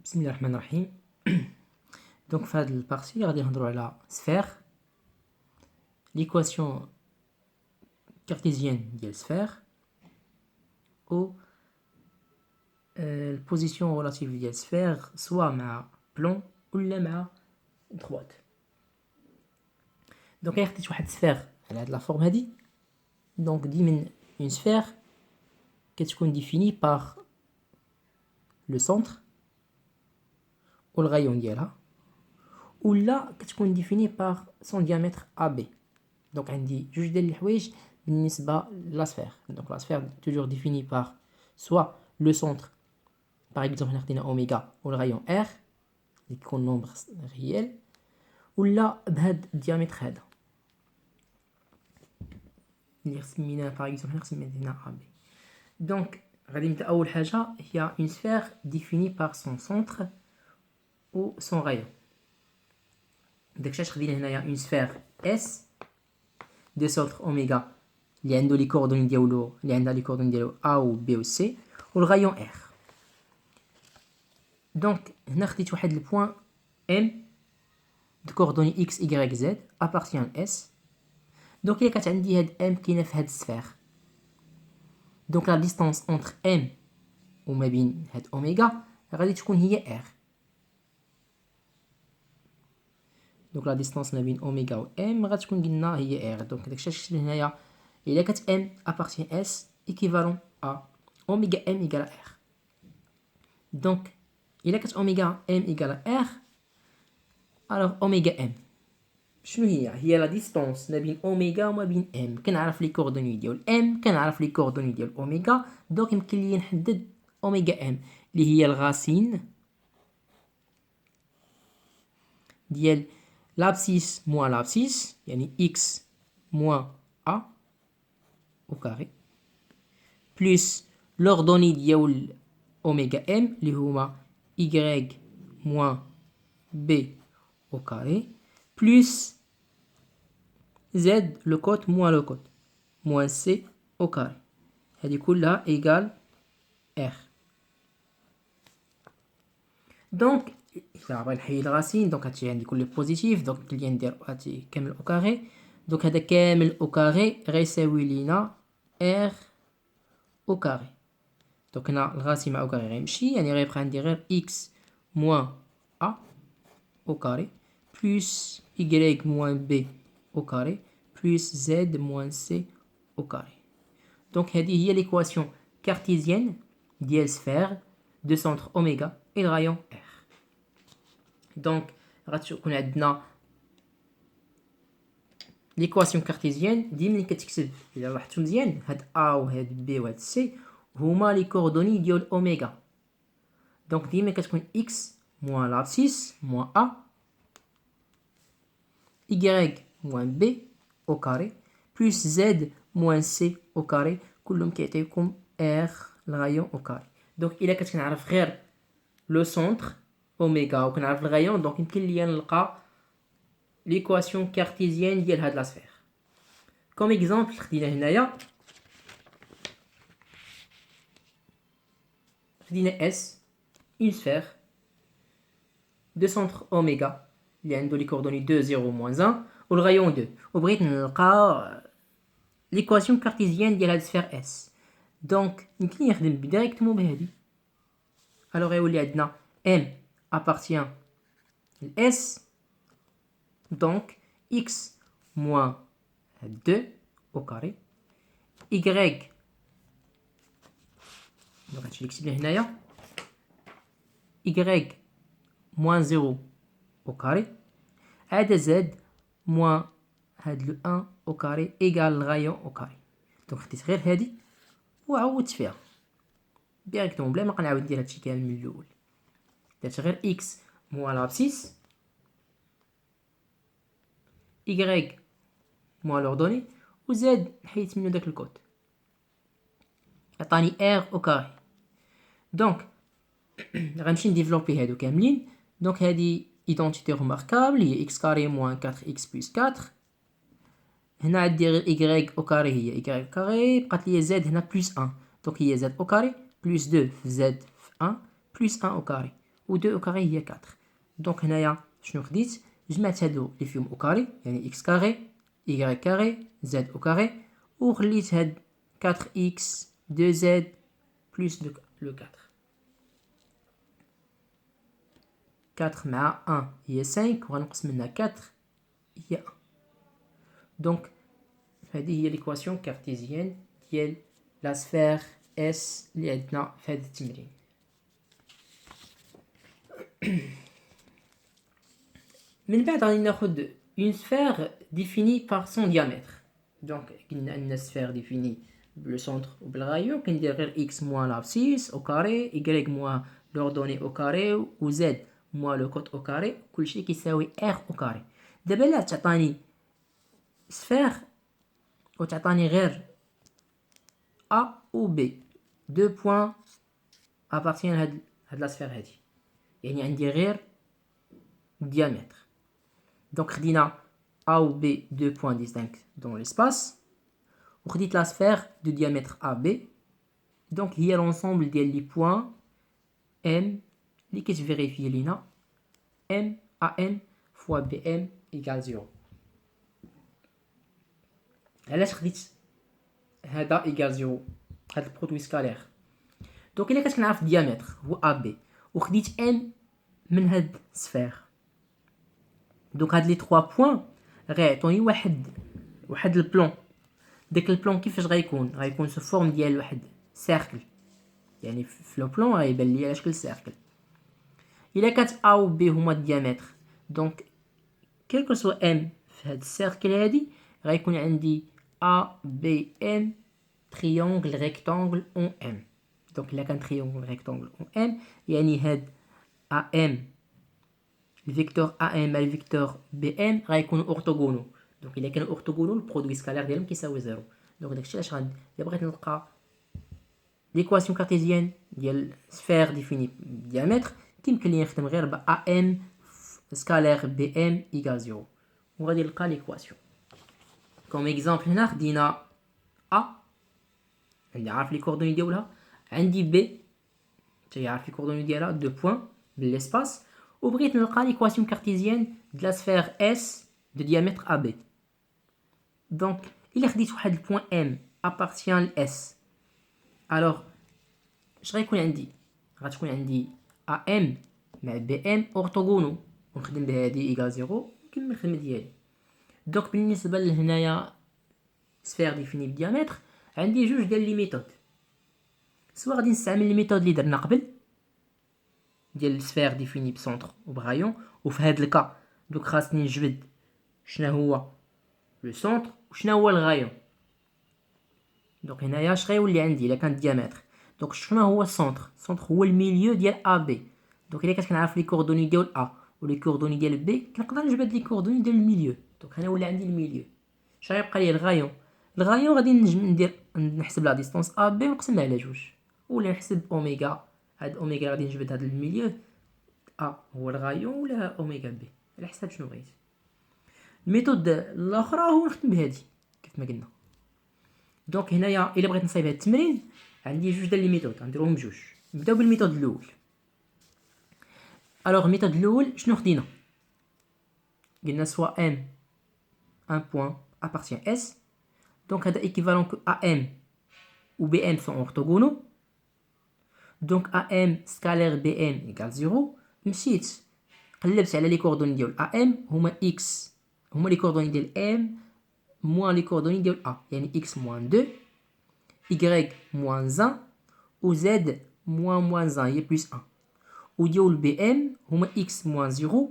بسم الله الرحمن الرحيم. دونك في هذه البارتي غادي نهضروا على سفير، ليكواسيون كارتيزيان ديال سفير و البوزيسيون ريلاتيف ديال سفير سوا مع بلون ولا مع دروات. دونك الا خديت واحد سفير على هاد لا فورم هادي، دونك ديما اون سفير كتكون ديفيني باغ لو سونتر و الغايون ديالها، ولا كتكون ديفيني باغ سون ديامتر ا بي. دونك عندي جوج ديال الحوايج بالنسبه لا سفير. دونك لا سفير توجور ديفيني باغ سوا لو سونتر، باغ اكزومبل خدينا اوميغا والغايون ار اللي كيكون نومبر ريال، ولا بهاد الديامتر هذا اللي سميناه باغ اكزومبل سميناه ا بي. دونك غادي نبدا. اول حاجه هي اون سفير ديفيني باغ سون سونتر و سون غايون. داكشي اش خدينا هنايا اون سفير اس دو سونتر اوميغا اللي عنده لي كوردوني ديالو، اللي عندها لي كوردوني ديالو ا و بي و سي، والغايون ار. دونك هنا خديت واحد البوان ام دو كوردوني اكس y z ابارتيان اس. دونك الا كانت عندي هاد ام كاينه في هاد السفير، دونك لا ديستانس اونتر ام وما بين هاد اوميغا غادي تكون هي ار. دونك لا ديستانس ما بين اوميغا و ام غتكون قلنا هي ار. دونك داكشي شفت هنايا الا كانت ام ابارتيان اس ايكيفالون ا اوميغا ام ايكال ار. دونك الا كانت اوميغا ام ايكال ار، الوغ اوميغا ام شنو هي لا ديستانس ما بين اوميغا وما بين ام. كنعرف لي كوردوني ديال ام، كنعرف لي كوردوني ديال اوميغا. دونك يمكن لي نحدد اوميغا ام اللي هي الغاسين ديال لابسيس موان لابسيس، يعني اكس موان ا au carré plus l'ordonnée ديال اوميغا ام اللي هما y moins b au carré plus z le côte moins le côte moins c au carré. هذه كلها égal r. دونك إلا بغيت نحيد الغاسين، دونك هادشي عندي كله بوزيتيف، دونك اللي ندير هادشي كامل او كاري. دونك هذا كامل او كاري غيساوي لينا ار او كاري. دونك هنا الغاسي مع او كاري غيمشي، يعني غيبقى عندي غير اكس موان ا او كاري بلس y موان بي او كاري بلس زد موان سي او كاري. دونك هذه هي ليكواسيون كارتيزيان ديال سفير دو سونتر اوميغا اي الغايون ار. دونك غتكون عندنا ليكواسيون كارتيزيان ديما ملي كتكتب الا لاحظتوا مزيان هاد ا وهاد بي وهاد سي هما لي كوردوني ديال اوميغا. دونك ديما كتكون اكس موان لابسيس موان ا y موان بي او كاري بلس زد موان سي او كاري، كلهم كيعطيوكم ار الغايون او كاري. دونك الا كنت كنعرف غير لو سونتر اوميغا وكنعرف الغايون، دونك يمكن ليا نلقى ليكواسيون كارتيزيان ديال هاد لا سفير. كوم اكزومبل خدينا هنايا، خدينا اس اون سفير دو سونتر اوميغا اللي عنده لي كوردوني 2 0 موان 1 والغايون 2، وبغيت نلقى ليكواسيون كارتيزيان ديال هاد السفير اس. دونك يمكن نخدم ديريكتومون بهادي. الوغ غيولي عندنا ام ابارتيان لاس، دونك اكس موان 2 au carré y دونك هادشي اللي كتبنا هنايا y موان 0 au carré هذا زاد موان هاد لو 1 au carré ايكال الغايون au carré. دونك خديت غير هادي وعوضت فيها ديريكتومون بلا ما نعاود ندير هادشي كامل من الاول. درت غير اكس موان لابسيس y موان لوردوني وزاد حيت منو داك الكود عطاني ار او كاري. دونك غنمشي نديفلوبي هادو كاملين. دونك هادي ايدونتيتي روماركابل هي اكس كاري موان 4 اكس بلس 4. هنا عندي غير y او كاري هي y او كاري، بقات لي زاد هنا بلس 1، دونك هي زاد او كاري بلس 2 في زاد في 1 بلس 1 او كاري، و 2 au carré هي 4. دونك هنايا شنو خديت؟ جمعت هادو اللي فيهم au carré يعني x carré y carré z au carré وخليت هاد 4x 2z plus le 4. 4 مع 1 هي 5 وغنقص منها 4 هي 1. دونك هذه هي ليكواسيون كارتيزيان ديال لا سفير اس اللي عندنا في هذا التمرين. من بعد غادي ناخذ une sphère définie par son diamètre. دونك قلنا ان السفير ديفيني بالسونتر وبالغايو كندير غير x موان لابسيس او كاري y موان لوردوني او كاري و z موان لو كوت او كاري كلشي كيساوي r او كاري. دابا لا تعطاني سفير وتعطاني غير A ou B 2 points appartiennent à la sphère هذه يعني عندي غير diamètre. Donc خدينا A ou B 2 points distincts dans l'espace وخديت la sphère de diamètre AB. Donc هي l'ensemble ديال les points M اللي كتفيريفي لينا M AM fois BM égale 0. علاش خديت هذا ايكال 0 هذا البرودوي سكالير؟ دونك الا كنت كنعرف الديامتر هو ا بي وخديت ام من هاد السفير دونك هاد لي 3 بوين غيعطوني واحد البلون. داك البلون كيفاش غيكون سو فورم ديال واحد سيركل يعني في لو بلون غيبان لي على شكل سيركل. الا كانت ا و بي هما الديامتر دونك كيلكو سوا ام في هاد السيركل هادي غيكون عندي A, B, M, triangle, rectangle, en M. Donc, il y a qu'un triangle, rectangle, en M. يعني هاد AM, le vecteur AM et le vecteur BM غيكونوا orthogonaux. Donc, il y a qu'un orthogonal, le produit scalaire ديالهم كيساوي 0. Donc, داكشي علاش إلا بغيت نلقى l'équation cartésienne ديال sphère définie diamètre كيمكن لي نخدم غير ب AM scalaire BM égale 0 وغادي نلقى l'équation. Comme exemple هنا خدينا A عندي عارف لي كوردوني ديالها عندي B حتى عارف لي كوردوني ديالها 2 بوين بالاسباس وبغيت نلقى ليكواسيون كارتيزيان د لا سفير S de diamètre AB. دونك الا خديت واحد البوين M appartient ل S alors اش غيكون عندي؟ غتكون عندي AM مع BM orthogonaux ونخدم بهادي ايكال 0 ونكمل الخدمه ديالي. دونك بالنسبه لهنايا سفير ديفيني بديامتر عندي جوج ديال لي ميثود. سواء غادي نستعمل لي ميثود اللي درنا قبل ديال سفير ديفيني بسونتر وبغايون وفي هاد الكا دوك خاصني نجبد شنو هو لو سونتر وشنو هو الغايون. دونك هنايا اش غيولي عندي الا كان ديامتر دونك شنو هو السونتر؟ السونتر هو الميليو ديال ا بي. دونك الا كنعرف لي كوردوني ديال ا ولي كوردوني ديال بي كنقدر نجبد لي كوردوني ديال الميليو. دونك هنا ولا عندي الميليو. اش غيبقى لي الغايون؟ الغايون غادي ندير نحسب لا ديستونس ا بي ونقسمها على جوج ولا نحسب اوميغا. هاد اوميغا غادي نجبد هاد الميليو ا هو الغايون ولا اوميغا بي على حساب شنو بغيت. الميثود الاخرى هو نخدم بهادي كيف ما قلنا. دونك هنايا الا بغيت نصايب هاد التمرين عندي جوج ديال لي ميثود غنديروهم بجوج. نبداو بالميثود الاول. الوغ الميثود الاول شنو خدينا؟ قلنا سوا ام un point appartient S. Donc, c'est équivalent que AM ou BM sont orthogonaux. Donc, AM scalaire BM égale 0. مشيت قلبت على لي كوردوني ديال AM هما X هما لي كوردوني ديال M moins لي كوردوني ديال A يعني X moins 2 Y moins 1 و Z moins 1 هي plus 1 و ديال BM هما X moins 0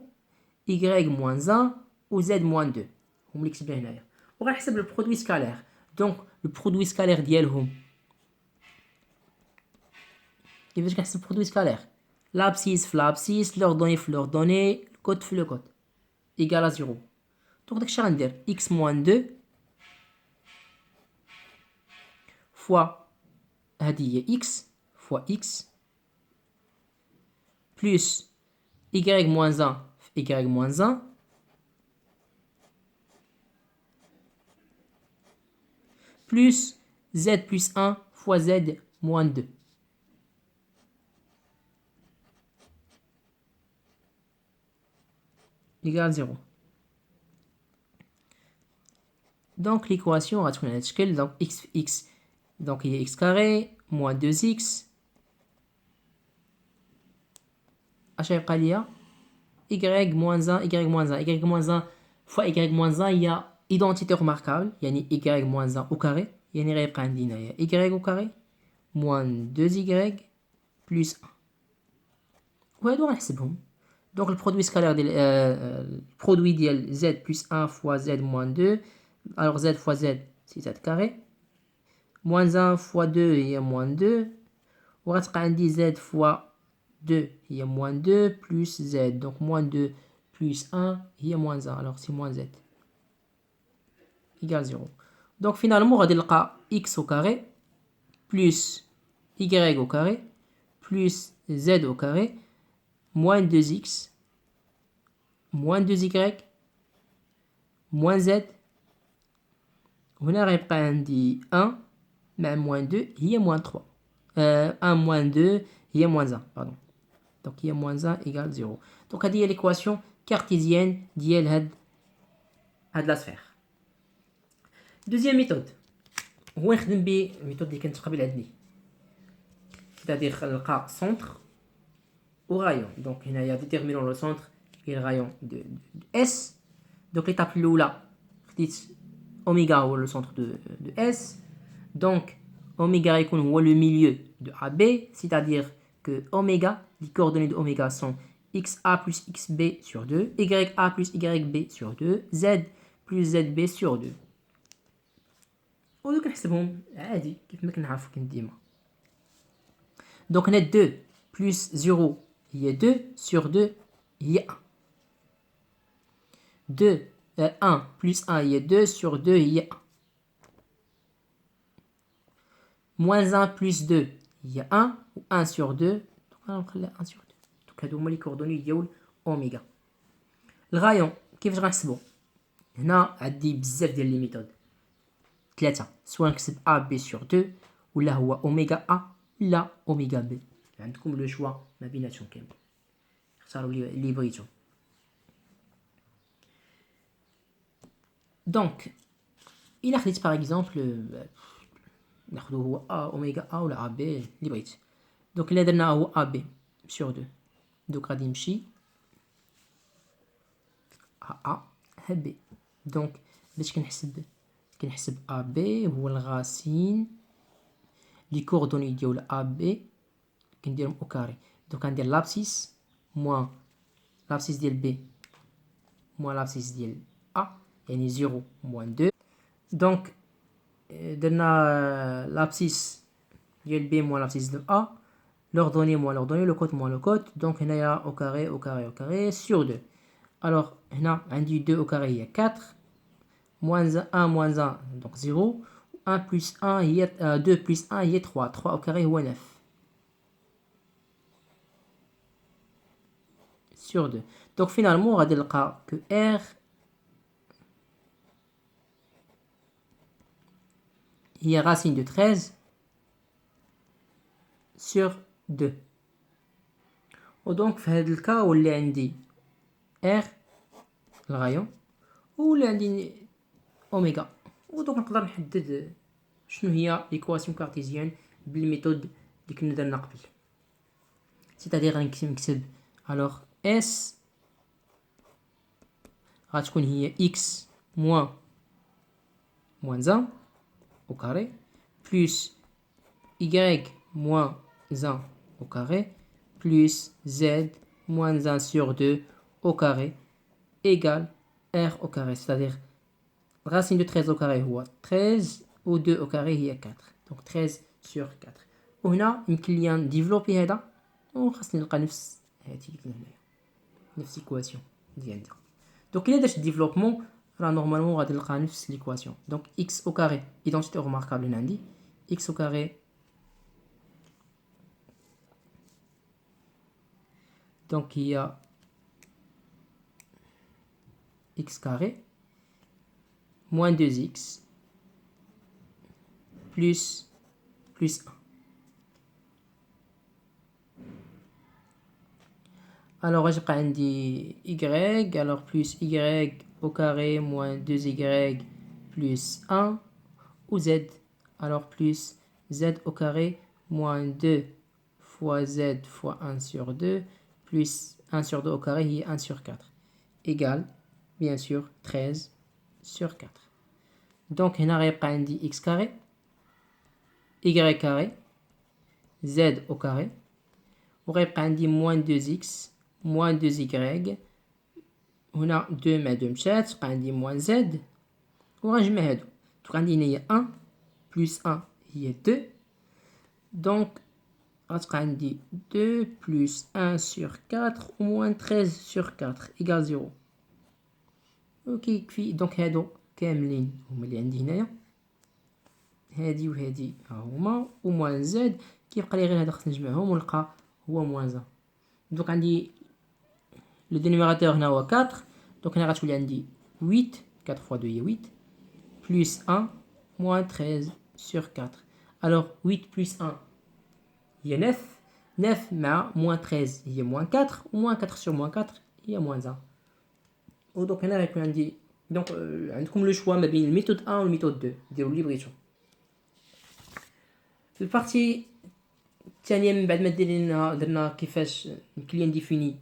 Y moins 1 و Z moins 2 هما اللي كتبنا هنايا. وغنحسب لو برودوي سكالير. دونك لو برودوي سكالير ديالهم كيفاش كنحسب برودوي سكالير؟ لابسيس في لابسيس لوردوني في لوردوني كوت في لو كوت ايكال 0. دونك داكشي غندير x موان 2 فوا هادي هي x فوا x بلس y موان 1 في y موان 1 plus z plus 1 fois z moins 2. égale 0. Donc l'équation va être donc x, donc il y a x carré moins 2x. يبقى ليا y moins 1, y moins 1, y moins 1 fois y moins 1 il y a identité remarquable يعني y moins 1 au carré يعني غيبقى عندي هنايا y au carré moins 2y plus 1 وهادو غنحسبهم donc le produit scalaire ديال produit ديال z plus 1 fois z moins 2 alors z fois z c'est z carré moins 1 fois 2 هي moins 2 وغتبقى عندي z fois 2 il y a moins 2 plus z. Donc moins 2 plus 1, il y a moins 1. Alors c'est moins z. Égale 0. Donc finalement, on va dire x au carré plus y au carré plus z au carré moins 2x moins 2y moins z. هنا غيبقى عندي 1 مع moins 2 هي moins 3. 1 moins 2 هي moins 1. Pardon. Donc il y a moins 1 égale 0. Donc هذه هي l'équation cartésienne ديال هاد la sphère. Deuxième méthode. هو نخدم ب الميثود اللي كانت قبل عندي. C'est-à-dire نلقى centre au rayon. Donc هنايا déterminons le centre et le rayon de S. Donc l'étape الاولى خديت oméga هو le centre de S. Donc oméga يكون هو le milieu de AB, c'est-à-dire que oméga, les coordonnées de oméga sont xa plus xb sur 2, ya plus yb sur 2, z plus zb sur 2. ودو كنحسبهم عادي كيف ما كنعرفو ديما. Donc on a 2 plus 0 هي 2 sur 2 هي 1. 2 1 plus 1 هي 2 sur 2 هي 1. Moins 1 plus 2 هي 1 و 1 sur 2 غنخليها 1 sur 2. Donc هادو هما لي كوردوني ديال اوميغا. الغايون كيفاش غنحسبو؟ هنا عندي بزاف ديال لي ميثود 3 سواء نكتب ا بي سور 2 ولا هو اوميغا ا ولا اوميغا بي عندكم لو شوا ما بيناتهم كامل اختاروا اللي بغيتو. دونك الى خديت باغ اكزومبل ناخدو هو ا اوميغا ا ولا ا بي اللي بغيت. دونك الا درنا هو ا بي سور 2 دوك غادي نمشي ا بي. دونك باش كنحسب ا بي هو الغاسين لي كوردوني ديال ا بي كنديرهم او كاري. دونك غندير لابسيس موان لابسيس ديال بي موان لابسيس ديال ا يعني 0 موان 2. دونك درنا لابسيس ديال بي موان لابسيس ديال ا l'ordonnée moins l'ordonnée le côte moins le côte. Donc هنايا au carré au carré au carré sur 2. Alors هنا عندي 2 au carré هي 4 moins 1 moins 1 donc 0 1 plus 1 هي 2 plus 1 هي 3 3 au carré هو 9 sur 2. Donc finalement غادي نلقى que R هي racine de 13 sur 2. ودونك في هذا الكا ولي عندي R الغايون ولا عندي اوميغا. ودونك نقدر نحدد شنو هي ليكواسيون كارتيزيان بالميثود اللي كنا درنا قبل. سيتادير غنكتب الوغ اس غتكون هي x moins 1 au carré plus y moins 1 au carré plus z moins 1 sur 2 au carré égale r au carré. C'est-à-dire racine de 13 au carré هو 13 و 2 au carré هي 4. Donc 13 sur 4. وهنا يمكن ليا نديفلوبي هذا وخاصني نلقى نفس هادي اللي كاين هنايا نفس ليكواسيون ديالنا. دونك الا درت ديفلوبمون راه نورمالمون غادي نلقى نفس ليكواسيون. دونك x au carré identité remarquable هنا عندي x au carré donc هي x carré moins 2x plus 1. alors غتبقى عندي y alors plus y au carré moins 2y plus 1 ou z alors plus z au carré moins 2 fois z fois 1 sur 2 plus 1 sur 2 au carré est 1 sur 4 égale bien sûr 13 sur 4. Donc هنا غيبقى عندي x carré y carré z au carré وغيبقى عندي moins 2x moins 2y هنا 2 مع 2 مشات بقى عندي moins z وغنجمع هادو donc عندي هنايا 1 plus 1 هي 2 donc غتبقى عندي 2 plus 1 sur 4 ou moins 13 sur 4 égale 0 اوكي يكفي. دونك هادو كاملين هما اللي عندي هنايا هادي وهادي ها هما و موان زد كيبقى لي غير هذا خصني نجمعهم ونلقى هو موان زان. دونك عندي لو دينيميراتور هنا هو 4 دونك هنا غتولي عندي 8 4 fois 2 هي 8 plus 1 moins 13 sur 4 alors 8 plus 1 هي 9 9 مع moins 13 هي moins 4 و moins 4 sur moins 4 هي moins 1 ودونك هنا غيكون عندي دونك عندكم لو شوا ما بين الميثود 1 و الميثود 2 ديروا اللي بغيتو. في البارتي الثانيه من بعد ما درنا كيفاش يمكن لي نديفيني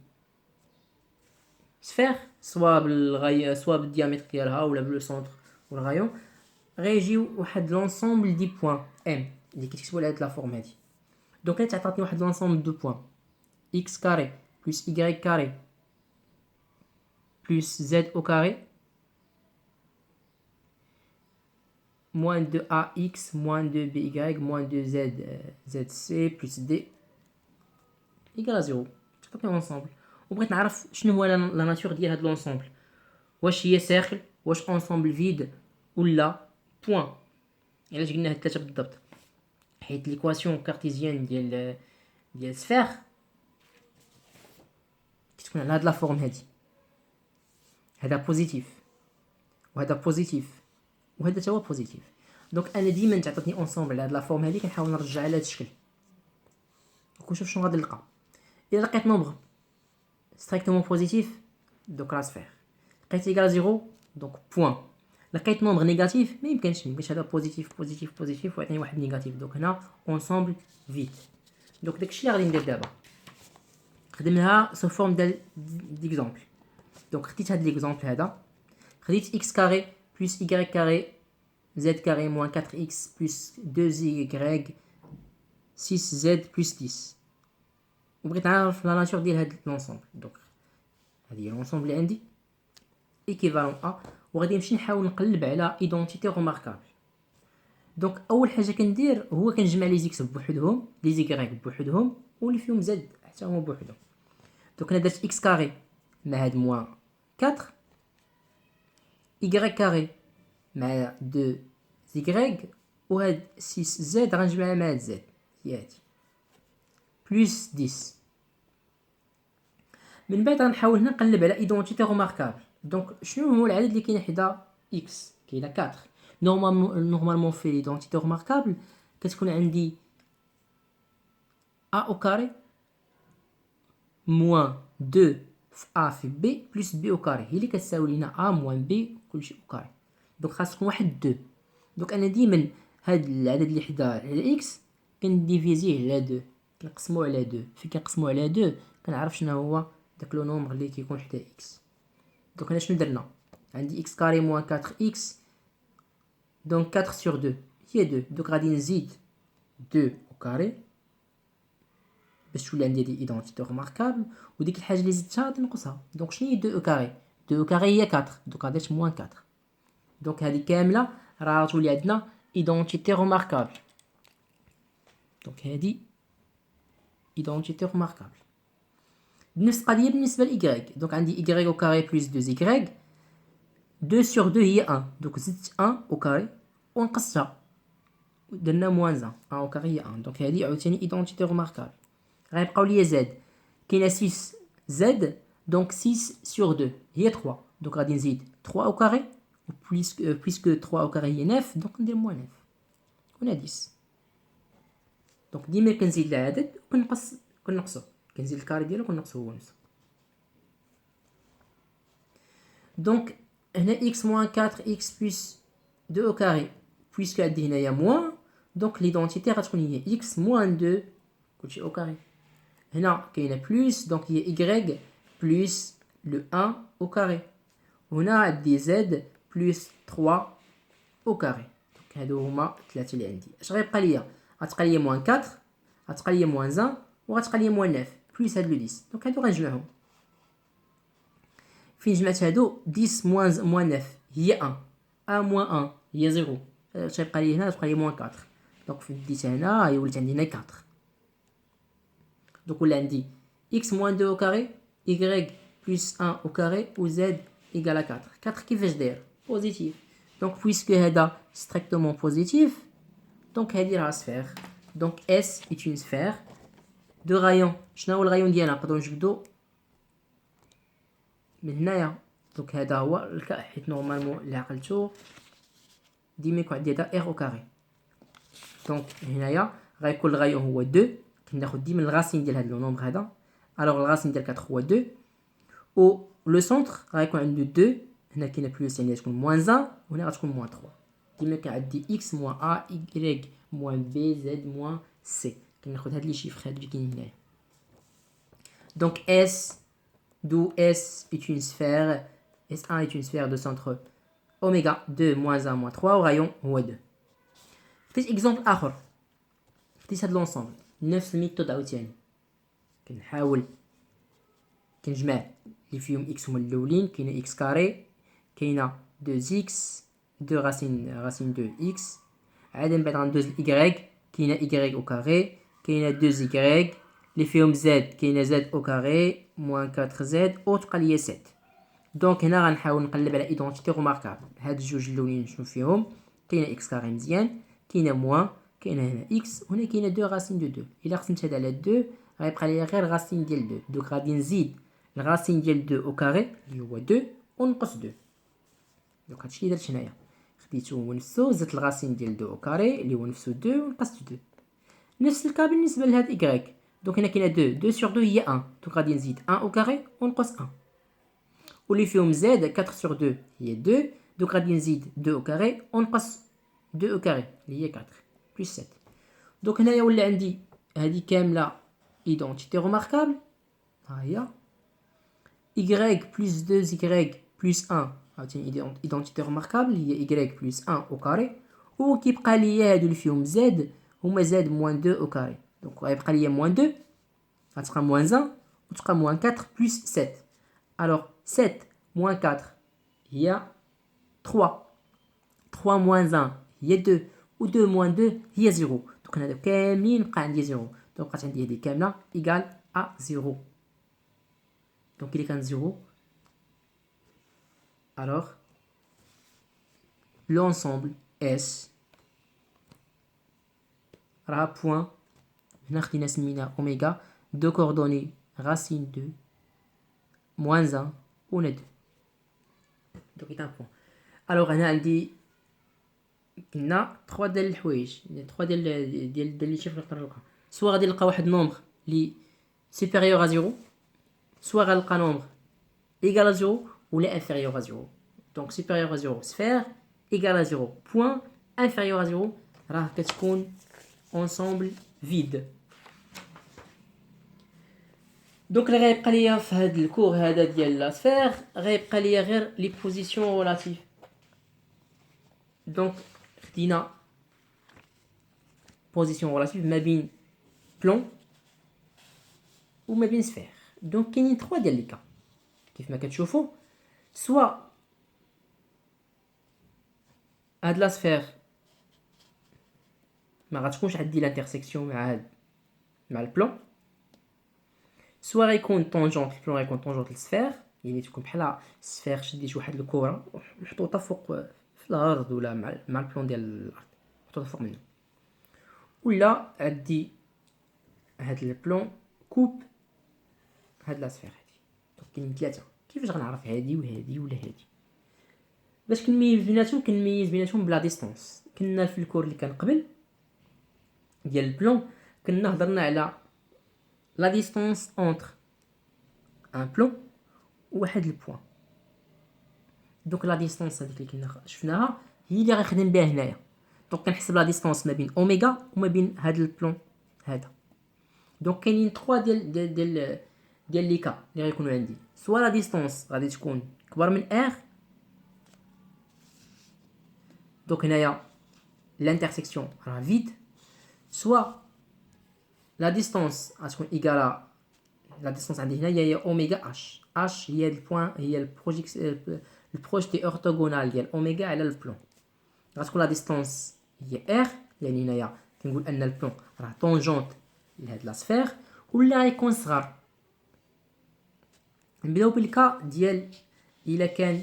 سفير سوا بالغاي سوا بالديامتر ديالها ولا بلو سونتر والغايون غيجيو واحد لونسومبل دي بوين ام اللي كيتكتبوا على هاد لا فورم هادي. دونك انا تعطاتني واحد لونسومبل دو بوين x carré plus y carré plus z au carré moins 2ax moins 2by moins 2zc plus d égale à 0 تعطاتني لونسومبل وبغيت نعرف شنو هو لا ناتور ديال هاد لونسومبل واش هي سيركل واش اونسومبل فيد ولا بوين. علاش قلنا هاد الثلاثه بالضبط حيت ليكواسيون كارتيزيان ديال سفير كتكون على هاد لا فورم هادي هذا بوزيتيف وهذا بوزيتيف وهذا تا هو بوزيتيف. دونك انا ديما تعطيني اونسومبل على هاد لا فورم هادي كنحاول نرجع على هاد الشكل ونشوف شنو غادي نلقى. الا لقيت نومبر ستريكتومون بوزيتيف دوك راه سفير لقيت ايكال 0 دونك بوين لقيت نومبر نيجاتيف ما يمكنش هذا بوزيتيف بوزيتيف بوزيتيف ويعطيني واحد نيجاتيف دونك هنا اونسومبل فيد. دونك داكشي اللي غادي ندير دابا خدمناها سو فورم ديكزامبل. دونك خديت هاد ليكزامبل هذا خديت x carré plus y carré z carré moins 4x plus 2y 6z plus 10 وبغيت نعرف لا ناتور ديال هاد لونسومبل. دونك هادي هي لونسومبل اللي عندي ايكيفالون ا وغادي نمشي نحاول نقلب على ايدونتيتي روماركابل. دونك اول حاجه كندير هو كنجمع لي زيكس بوحدهم لي زيكغيك بوحدهم واللي فيهم زد حتى هما بوحدهم. دونك انا درت x carré مع هاد موان 4 y carré مع 2 y وهاد 6 z غنجمعها مع هاد z هي هادي بلس 10. من بعد غنحاول هنا نقلب على ايدونتيتي روماركابل. دونك شنو هو العدد اللي كاين حدا x كاينه 4 نورمالمون في ايدونتيتي روماركابل كتكون عندي a au carré moins 2 في a في b plus b au carré هي اللي كتساوي لنا a moins b كلشي au carré. دونك خاص تكون واحد 2. دونك انا ديما هاد العدد اللي حدا على x كنديفيزيه على 2 كنقسموه على 2 فين كنقسموه على 2 كنعرف شنو هو داك لو نومبر اللي كيكون حدا x. دونك هنا شنو درنا عندي x carré moins 4x دونك 4 sur 2 هي 2 دونك غادي نزيد 2 au carré باش تولي عندي هادي ايدونتيتي روماركابل وديك الحاجه اللي زدتها غادي نقصها. دونك شنو هي 2 او كاري 2 او كاري هي 4 دونك غادي درت موان 4 دونك هذه كامله راه تولي عندنا ايدونتيتي روماركابل. دونك هذه ايدونتيتي روماركابل. نفس القضيه بالنسبه لاي دونك عندي y او كاري بلس 2y 2 sur 2 هي 1 دونك زدت 1 او كاري ونقصتها درنا موان 1 او كاري هي 1 دونك هذه عاوتاني ايدونتيتي روماركابل. غيبقاو ليا زد كاينه 6 زد دونك 6 sur 2 هي 3 دونك غادي نزيد 3 او كاري بليسكو 3 او كاري هي 9 دونك ندير موان 9 هنا 10. دونك ديما كنزيد العدد وكنقصو كنزيد الكاري ديالو كنقصو هو نفسه. Donc, x moins 4x plus 2 au carré. Puisque il y a moins, donc l'identité va être x moins 2 au carré. Il y a plus, donc il y a y plus le 1 au carré. On a des z plus 3 au carré. Donc, هادو هما الثلاثة اللي عندي. اش غيبقى ليا؟ غتبقى ليا moins 4, غتبقى ليا moins 1 وغتبقى ليا moins 9 plus هاد لو 10. دونك هادو غنجمعهم. فين جمعت هادو 10 moins 9 هي 1 1 moins 1 هي 0. اش غيبقى ليا هنا؟ غتبقى ليا moins 4. دونك فين ديت هنا هي ولات عندي هنا 4. دونك ولا عندي x moins 2 au carré, y plus 1 au carré ou z égale à 4. 4 كيفاش داير؟ positif. Donc puisque هذا strictement positif, donc هذه راه sphère. Donc S est une sphère de rayon. شنو هو الرايون ديالها؟ نقدروا نجبدو من هنايا. دونك هذا هو الكا حيت نورمالمون اللي عقلتو ديما يكون عندي هذا R au carré. دونك هنايا غيكون الرايون هو 2. كناخذ ديما الغاسين ديال هذا لو نومبر هذا. الوغ الغاسين ديال 4 هو 2 و لو سونتر غيكون عنده 2. هنا كاينه بلس يعني غتكون موان 1 وهنا غتكون موان 3. ديما كنعدي اكس موان ا y موان بي زد موان سي. كناخذ هاد لي شيفر هادو اللي كاينين هنايا. دونك اس d'où S est une sphère, S1 est une sphère de centre oméga 2 moins 1 moins 3 au rayon هو 2. خديت اكزومبل اخر. خديت هاد لونسومبل نفس الميثود عاوتاني. كنحاول كنجمع اللي فيهم اكس هما الاولين. كاينه اكس كاري، كاينه 2x 2 racine 2x. عاد من بعد غندوز ل y. كاينه y au carré، كاينه 2y اللي فيهم z. كاينه z au carré moins 4z او تبقى ليا 7. دونك هنا غنحاول نقلب على ايدونتيتي روماركابل. هاد الجوج الاولين شنو فيهم؟ كاينه x كاري مزيان، كاينه موان، كاينه هنا x وهنا كاينه 2 راسين دو 2. الا قسمت هذا على 2 غيبقى ليا غير راسين ديال 2. دونك غادي نزيد الراسين ديال 2 او كاري اللي هو 2 ونقص 2. دونك هادشي اللي درت هنايا. خديتو هو نفسو زدت الراسين ديال 2 او كاري اللي هو نفسو 2 ونقصت 2. نفس الكا بالنسبه لهاد y. دونك هنا كاينه 2 sur 2 هي 1. دونك غادي نزيد 1 او كاري ونقص 1. واللي فيهم z 4 sur 2 هي 2. دونك غادي نزيد 2 او كاري ونقص 2 او كاري اللي هي 4 بلس 7. دونك هنايا ولا عندي هادي كامله ايدونتيتي روماركابل. ها هي y plus 2y plus 1 عاوتاني ايدونتيتي روماركابل هي y plus 1 au carré. وكيبقى ليا هادو اللي فيهم z هما z moins 2 au carré. دونك غيبقى ليا moins 2 غتبقى moins 1 وتبقى moins 4 plus 7. alors 7 moins 4 هي 3. 3 moins 1 هي 2 و 2 moins 2 هي 0. دونك هنا كاملين بقى عندي 0. دونك بقات عندي هذه كامله ايكال ا 0. دونك اللي كان 0 alors l'ensemble S راه بوان. هنا خدينا سمينا اوميغا دو كوردوني racine 2 moins 1 و 2. دونك يتا بوان. alors هنا عندي كنا 3 ديال الحوايج 3 ديال لي شيفر نقدر نلقى. سوا غادي نلقى واحد نومبر لي سوبيريور ا 0 سوا غنلقى نومبر égal à 0 ولا inférieur à 0. donc supérieur à 0 sphère égal à 0 point inférieur à 0 راه كتكون ensemble vide. دونك اللي غيبقى ليا في هذا الكور هذا ديال لا سفير غيبقى ليا غير لي بوزيسيون ريلاتيف. دونك خدينا بوزيسيون ريلاتيف ما بين بلون وما بين سفير. دونك كاينين 3 ديال لي كا كيف ما كتشوفوا. سوا هاد لا سفير ما غتكونش عندي لانترسيكسيون مع البلون، سوا غيكون طونجونت البلون غيكون طونجونت للسفير يعني تكون بحال السفير شديت واحد الكره محطوطه فوق في الارض ولا مع البلون ديال الارض محطوطه فوق منه، ولا عندي هاد البلون كوب هاد لا سفير هادي. دونك كاينين 3. كيفاش غنعرف هادي وهادي ولا هادي؟ باش كنميز بيناتهم بلا ديستانس. كنا في الكور اللي كان قبل ديال البلون كنا هضرنا على لا ديستانس اونتر ان بلون وواحد البوان. دوك لا ديستونس هذيك اللي كنا شفناها هي اللي غنخدم بها هنايا. دونك كنحسب لا ديستونس ما بين اوميغا وما بين هذا البلون هذا. دونك كاينين 3 ديال لي كا اللي غيكونوا عندي، سوا لا ديستونس غادي تكون كبر من ار، دونك هنايا لانترسيكسيون راه فيد، سوا لا ديستونس غتكون ايكالا لا ديستونس عندي هنايا هي اوميغا اش، اش هي البوين هي البروجتي اورتوغونال ديال اوميغا على البلون. غتكون لا ديستونس هي ار، يعني هنايا كنقول ان البلون راه طونجونت لهاد لا سفير، ولا غيكون صغر. نبداو بالكا ديال الا كان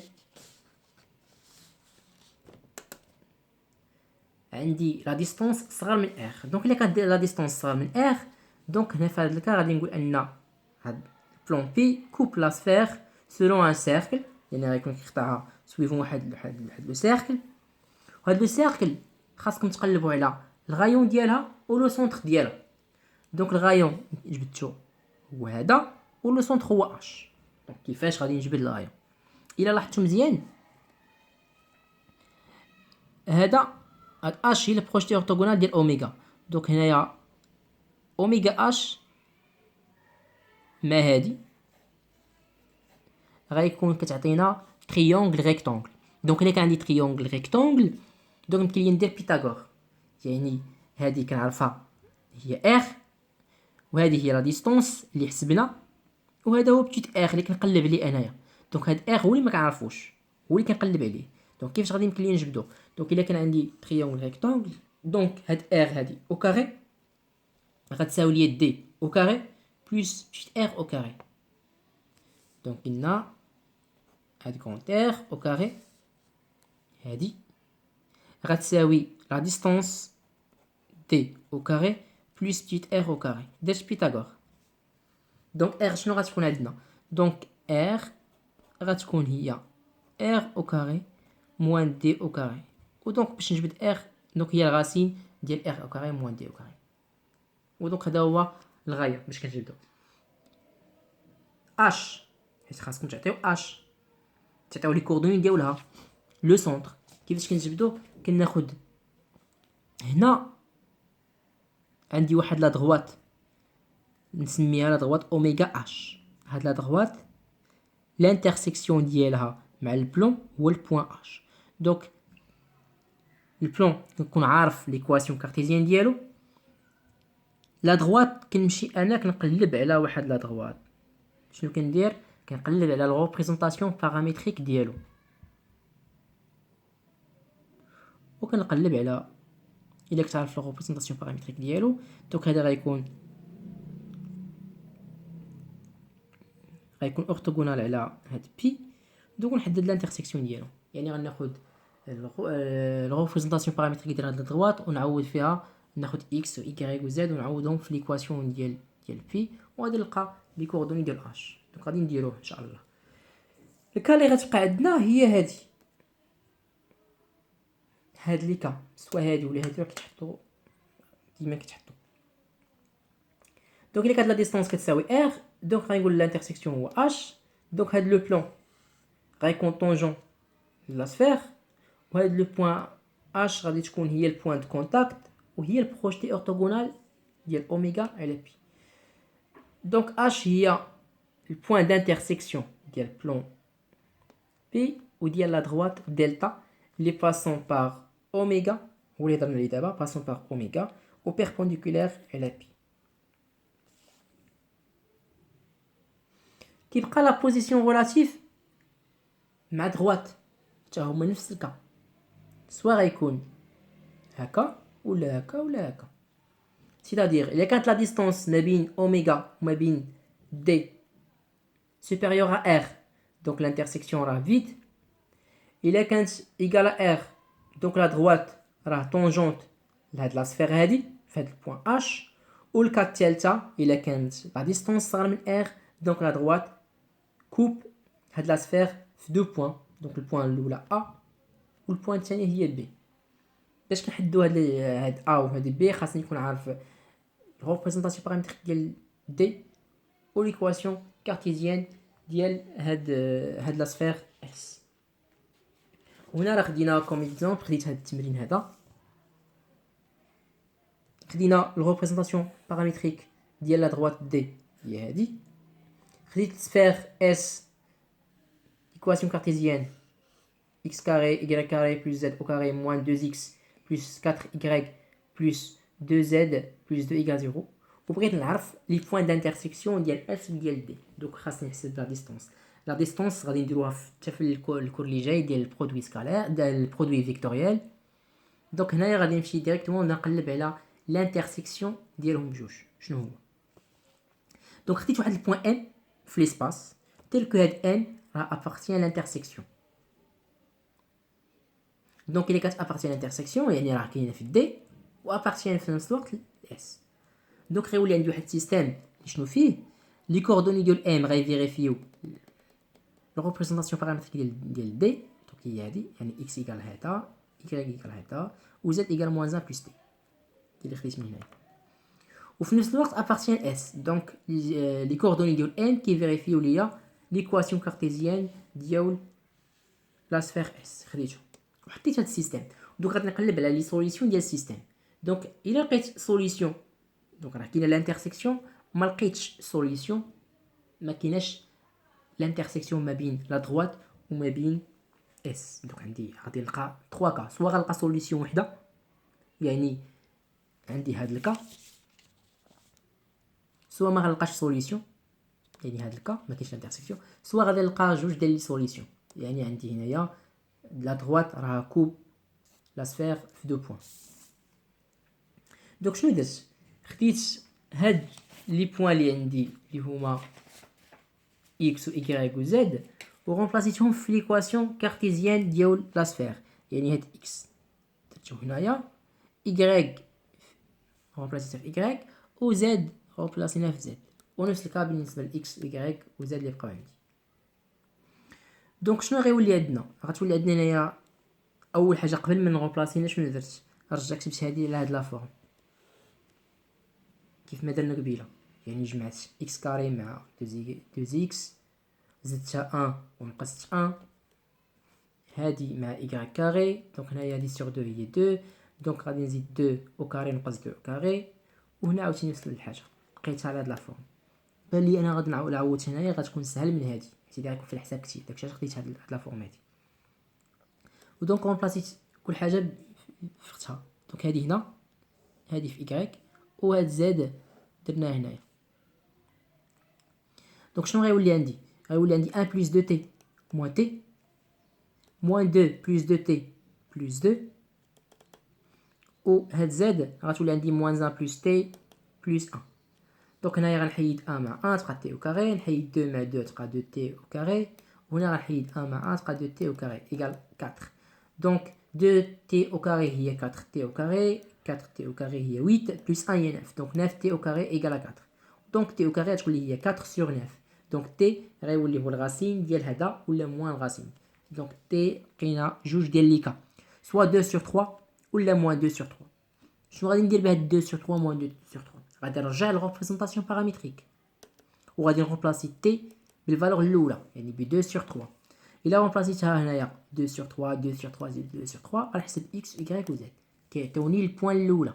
عندي لا ديستونس صغر من ار. دونك الا كانت لا ديستونس صغر من ار، دونك هنا في هذا الكا غادي نقول ان هاد بلون بي كوب لا سفير سولون ان سيركل، يعني غيكون كيقطعها سويفون واحد لو سيركل. وهاد لو سيركل خاصكم تقلبوا على الغايون ديالها و لو سونتر ديالها. دونك الغايون جبدتو هو هذا و لو سونتر هو اش. دونك كيفاش غادي نجبد الغايون؟ الا لاحظتوا مزيان هذا اش هي البروجتي اورتوغونال ديال اوميغا. دونك هنايا اوميغا اش ما هادي غيكون كتعطينا تريونغل ريكتونغل. دونك الا كان عندي تريونغل ريكتونغل دونك يمكن لي ندير بيتاغور، يعني هذه كنعرفها هي ار، وهذه هي لا ديستونس اللي حسبنا، وهذا هو بتيت ار اللي كنقلب عليه انايا. دونك هاد ار هو اللي ما كنعرفوش، هو اللي كنقلب عليه. دونك كيفاش غادي يمكن لي نجبدو؟ دونك الا كان عندي تريونغل ريكتونغل، دونك هاد ار هادي او كاري غتساوي لي دي او كاري بلس بتيت ار او كاري. دونك قلنا هاد كونت ار او كاري هادي غتساوي لا ديستونس دي او كاري بلس بتيت ار او كاري. درت بيتاغور. دونك ار شنو غتكون عندنا؟ دونك ار غتكون هي ار او كاري موان دي او كاري. ودونك باش نجبد ار دونك هي الغاسين ديال ار او كاري موان دي او كاري. ودونك هذا هو الغايه باش كنجبدو اش، حيت خاصكم تعطيو اش، تعطيو لي كوردوني ديالها لو سونتر. كيفاش كنجبدو؟ كناخد هنا عندي واحد لا دغوات نسميها لا دغوات اوميغا اش. هاد لا دغوات لانترسيكسيون ديالها مع البلون هو البوين اش. دونك البلون كنكون عارف ليكواسيون كارتيزيان ديالو. لا دغوات كنمشي انا كنقلب على واحد لا دغوات. شنو كندير؟ كنقلب على لا ريبريزونطاسيون بارامتريك ديالو، وكنقلب على الا كتعرف لا ريبريزونطاسيون بارامتريك ديالو. دونك هذا غيكون اورتوغونال على هاد بي. دونك نحدد لانترسيكسيون ديالو، يعني غناخد الريبريزونطاسيون بارامتريك ديال هاد الدغوات ونعوض فيها، ناخد اكس و اي و زد ونعوضهم في ليكواسيون ديال بي، وغادي نلقى لي كوردوني ديال اش. دونك غادي نديروه ان شاء الله. الكا اللي غتبقى عندنا هي هادي، هاد لي كا سوا هادي ولا هادي كتحطو ديما كتحطو. دونك الا كانت لا ديستونس كتساوي ار، دونك غنقول لانترسيكسيون هو اش. دونك هاد لو بلون غيكون طونجون لا سفير، وهاد لو بوين اش غادي تكون هي البوين دو كونتاكت وهي البروجتي اورتوغونال ديال اوميغا على بي. دونك اش هي البوين دانترسيكسيون ديال بلون بي وديال لا دغوات دلتا اللي باسون بار اوميغا، هو اللي هضرنا عليه دابا، باسون بار اوميغا و بيربونديكولير على بي. كيبقى لا بوزيسيون ريلاتيف مع دغوات حتى هما نفس الكا، سوا غيكون هكا ولا هكا ولا هكا. سيتادير الا كانت لا ديستونس ما بين اوميغا وما بين دي supérieur à R, donc l'intersection rah vide. Il est égal à R, donc la droite rah tangente de la sphère هادي fait le point H. Ou le cas delta, il est la distance صغر من R, donc la droite coupe de la sphère deux points, donc le point الاولى A و le point الثاني هي B. باش كنحددو هاد A و هاد B خاصني نكون عارف الريبريزونطاسيون بارامتريك ديال D و l'équation cartésienne ديال هاد لا سفير اس. وهنا راه خدينا كوم اكزومبل خديت هذا التمرين هذا خدينا الريبريزونطاسيون بارامتريك ديال لا دروات دي هي هذه خديت سفير اس ايكواسيون كارتيزيان x carré y carré plus z au carré moins 2x plus 4y plus 2z plus 2 égale 0 وبغيت نعرف لي بوين دانترسيكسيون ديال s وديال d دوك خاصني نحسب لا ديستونس غادي نديروها حتى في الكور اللي جاي ديال البرودوي سكالير ديال البرودوي فيكتوريال دوك هنايا غادي نمشي ديريكتومون نقلب على لانترسيكسيون ديالهم بجوج شنو هو دونك خديت واحد البوين n في ليسباس تيل كو هاد n راه ابارتيان لانترسيكسيون دونك إلا كانت ابارتيان لانترسيكسيون يعني راه كاينه في الدي و ابارتيان في نفس الوقت اس دونك غيولي عندي واحد السيستيم اللي شنو فيه لي كوردوني ديال ام غيفيريفيو لا ريبريزونطاسيون بارامتريك ديال دي دونك هي هادي يعني اكس ايكال هذا y ايكال هذا و z ايكال موان 1 بلس تي اللي خديت من هنايا وفي نفس الوقت ابارتيان اس دونك لي كوردوني ديال ام كيفيريفيو ليا ليكواسيون كارتيزيان ديال لا سفير اس خديتو وحطيت هاد السيستيم دونك غادي نقلب على لي سوليسيون ديال السيستيم دونك الا لقيت سوليسيون دونك راه كاينه لانترسيكسيون ما لقيتش سوليسيون ما كايناش لانترسيكسيون ما بين لا دروات وما بين اس دونك عندي غادي نلقى 3 كا سوا غنلقى سوليسيون وحده يعني عندي هاد الكا سوا ما غنلقاش سوليسيون يعني هاد الكا ما كاينش لانترسيكسيون سوا غادي نلقى جوج ديال لي سوليسيون يعني عندي هنايا لا دروات راه كوب لا سفير في 2 بوين دونك شنو درت خديت هاد لي بوين اللي عندي اللي هما x و y و z و رومبلاسيتهم في ليكواسيون كارتيزيان ديال لا سفير يعني هاد x درتو هنايا y رومبلاسيتها في y و z رومبلاسيناه في z ونفس الكا بالنسبه ل x و y و z اللي بقاو عندي دونك شنو غيولي عندنا غتولي عندنا هنايا اول حاجه قبل ما نغوبلاسينا شنو درت رجعت كتبت هذه على هاد لا فورم كيف ما درنا قبيله يعني جمعت x كاري مع 2x زدتها 1 ونقصت 1 هادي مع y كاري دونك هنايا هادي سور 2 هي 2 دونك غادي نزيد 2 او كاري نقص 2 او كاري وهنا عاوتاني نفس الحاجه لقيتها على هاد لا فورم بان لي انا غادي نعاود هنايا غتكون سهل من هادي حيت غيكون في الحساب كتير داكشي علاش خديت هاد لا فورم هادي ودونك رومبلاسيت كل حاجه في اختها دونك هادي هنا هادي في y وهاد زاد درناه هنايا دونك شنو غيولي عندي 1 بلس 2 تي موان تي موان 2 بلس 2 تي بلس 2 و هاد زاد غتولي عندي موان 1 بلس تي بلس 1 دونك هنايا غنحيد 1 مع 1 تبقى تي او كاري نحيد 2 مع 2 تبقى 2 تي او كاري وهنا غنحيد 1 مع 1 تبقى 2 تي او كاري ايكال 4 دونك 2 تي او كاري هي 4 تي او كاري 4 تي او كاري هي 8 بلس 1 هي 9 دونك 9 تي او كاري ايكال 4 دونك تي او كاري غتقول لي هي 4 سور 9 دونك تي غيولي هو الغاسين ديال هذا ولا موان الغاسين دونك تي لقينا جوج ديال لي كا سوا 2 سور 3 ولا موان 2 سور 3 شنو غادي ندير بهاد 2 سور 3 موان 2 سور 3 غادي نرجع للريبريزونطاسيون بارامتريك وغادي نرومبلاسي تي بالفالور الاولى يعني ب 2 سور 3 الا رومبلاسيتها هنايا 2 سور 3 2 سور 3 زائد 2 سور 3 غنحسب x y و z كيعطيوني البوين الاولى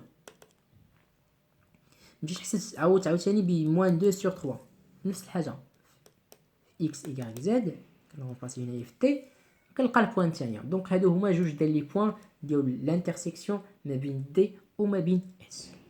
نمشي نحسب عاوتاني بموان 2 سور 3 نفس الحاجه x y z كنرومبلاسي هنايا في تي كنلقى البوين الثانيه دونك هادو هما جوج ديال لي بوين ديال لانترسيكسيون ما بين d وما بين s